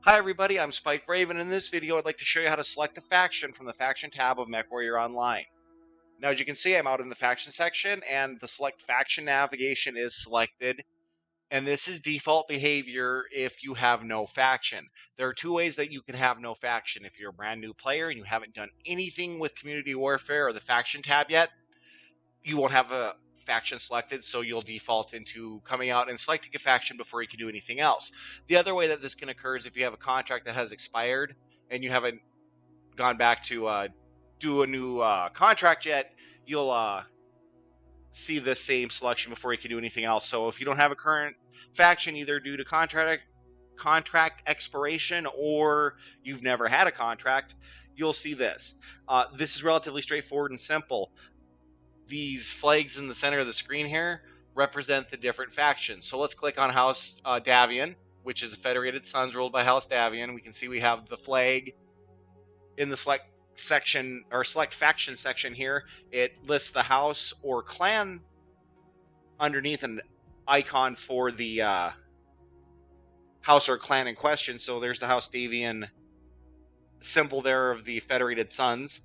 Hi everybody, I'm Spike Brave, and in this video I'd like to show you how to select a faction from the Faction tab of MechWarrior Online. Now as you can see, I'm out in the Faction section, and the Select Faction navigation is selected, and this is default behavior if you have no faction. There are two ways that you can have no faction. If you're a brand new player and you haven't done anything with Community Warfare or the Faction tab yet, you won't have a faction selected, so you'll default into coming out and selecting a faction before you can do anything else. The other way that this can occur is if you have a contract that has expired and you haven't gone back to do a new contract yet, you'll see the same selection before you can do anything else. So if you don't have a current faction, either due to contract expiration or you've never had a contract, you'll see this. This is relatively straightforward and simple. These flags in the center of the screen here represent the different factions. So let's click on House Davian, which is the Federated Sons ruled by House Davian. We can see we have the flag in the select section or select faction section here. It lists the house or clan underneath an icon for the house or clan in question. So there's the House Davian symbol there of the Federated Sons.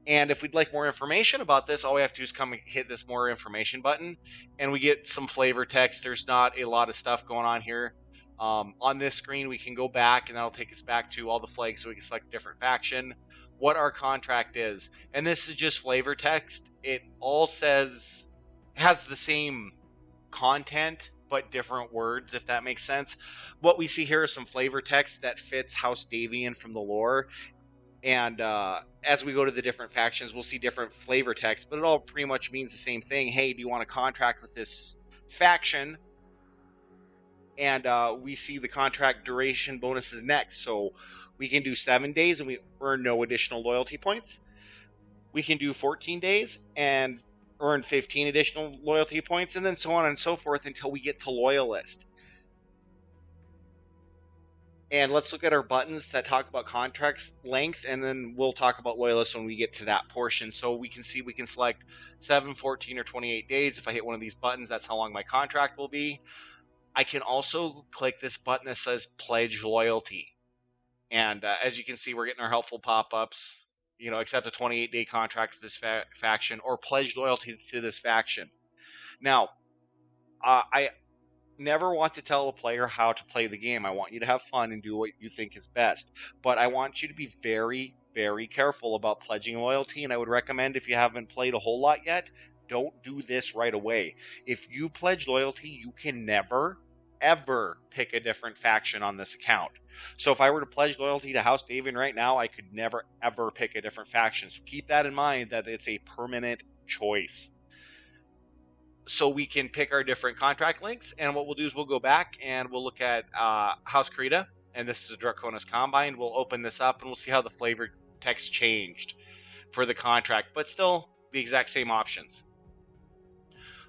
And if we'd like more information about this, all we have to do is come and hit this more information button, and we get some flavor text. There's not a lot of stuff going on here. On this screen, we can go back, and that'll take us back to all the flags so we can select a different faction, what our contract is. And this is just flavor text. It all has the same content, but different words, if that makes sense. What we see here is some flavor text that fits House Davian from the lore. And as we go to the different factions, we'll see different flavor text, but it all pretty much means the same thing. Hey, do you want to contract with this faction? And we see the contract duration bonuses next. So we can do 7 days and we earn no additional loyalty points. We can do 14 days and earn 15 additional loyalty points, and then so on and so forth until we get to Loyalist. And let's look at our buttons that talk about contracts length, and then we'll talk about Loyalists when we get to that portion. So we can see we can select 7, 14, or 28 days. If I hit one of these buttons, that's how long my contract will be. I can also click this button that says Pledge Loyalty. And as you can see, we're getting our helpful pop-ups. Accept a 28-day contract with this faction, or pledge loyalty to this faction. Now, I never want to tell a player how to play the game. I want you to have fun and do what you think is best. But I want you to be very, very careful about pledging loyalty. And I would recommend, if you haven't played a whole lot yet, don't do this right away. If you pledge loyalty, you can never, ever pick a different faction on this account. So if I were to pledge loyalty to House Davian right now, I could never, ever pick a different faction. So keep that in mind, that it's a permanent choice. So we can pick our different contract links, and what we'll do is we'll go back and we'll look at House Krita, and this is Draconis Combine. We'll open this up and we'll see how the flavor text changed for the contract, but still the exact same options.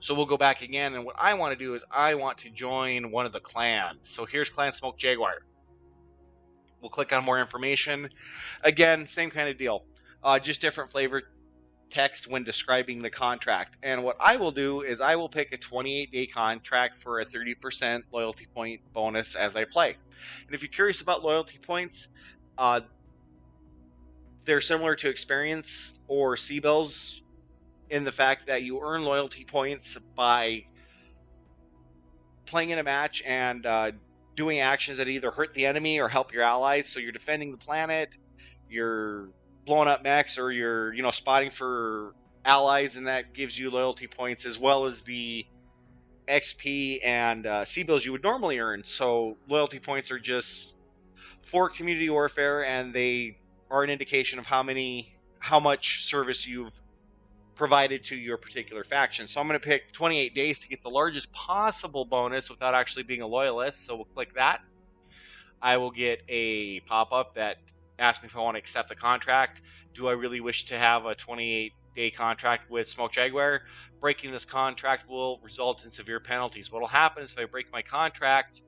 So we'll go back again, and what I want to do is I want to join one of the clans. So here's Clan Smoke Jaguar. We'll click on more information. Again, same kind of deal, just different flavor text when describing the contract. And what I will do is I will pick a 28-day contract for a 30% loyalty point bonus as I play. And if you're curious about loyalty points, they're similar to experience or C-bills in the fact that you earn loyalty points by playing in a match and doing actions that either hurt the enemy or help your allies. So you're defending the planet, you're blowing up mechs, or you're spotting for allies, and that gives you loyalty points as well as the XP and C-bills you would normally earn. So loyalty points are just for community warfare, and they are an indication of how much service you've provided to your particular faction. So I'm going to pick 28 days to get the largest possible bonus without actually being a loyalist. So we'll click that. I will get a pop-up that asks me if I want to accept the contract. Do I really wish to have a 28-day contract with Smoke Jaguar? Breaking this contract will result in severe penalties. What will happen is if I break my contract,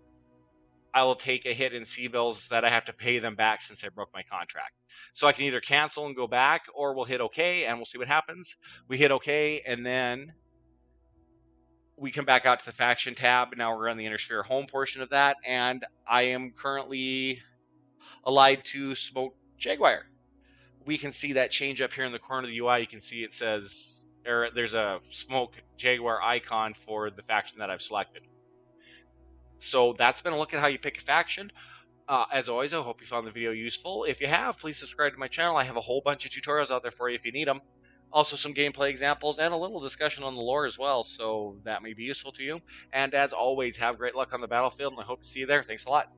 I will take a hit in C-bills that I have to pay them back since I broke my contract. So I can either cancel and go back, or we'll hit OK, and we'll see what happens. We hit OK, and then we come back out to the faction tab. Now we're on the Inner Sphere home portion of that, and I am currently allied to Smoked Jaguar. We can see that change up here in the corner of the UI. You can see it says, or there's a Smoke Jaguar icon for the faction that I've selected. So that's been a look at how you pick a faction. As always, I hope you found the video useful. If you have, please subscribe to my channel. I have a whole bunch of tutorials out there for you if you need them. Also some gameplay examples and a little discussion on the lore as well, so that may be useful to you. And as always, have great luck on the battlefield, and I hope to see you there. Thanks a lot.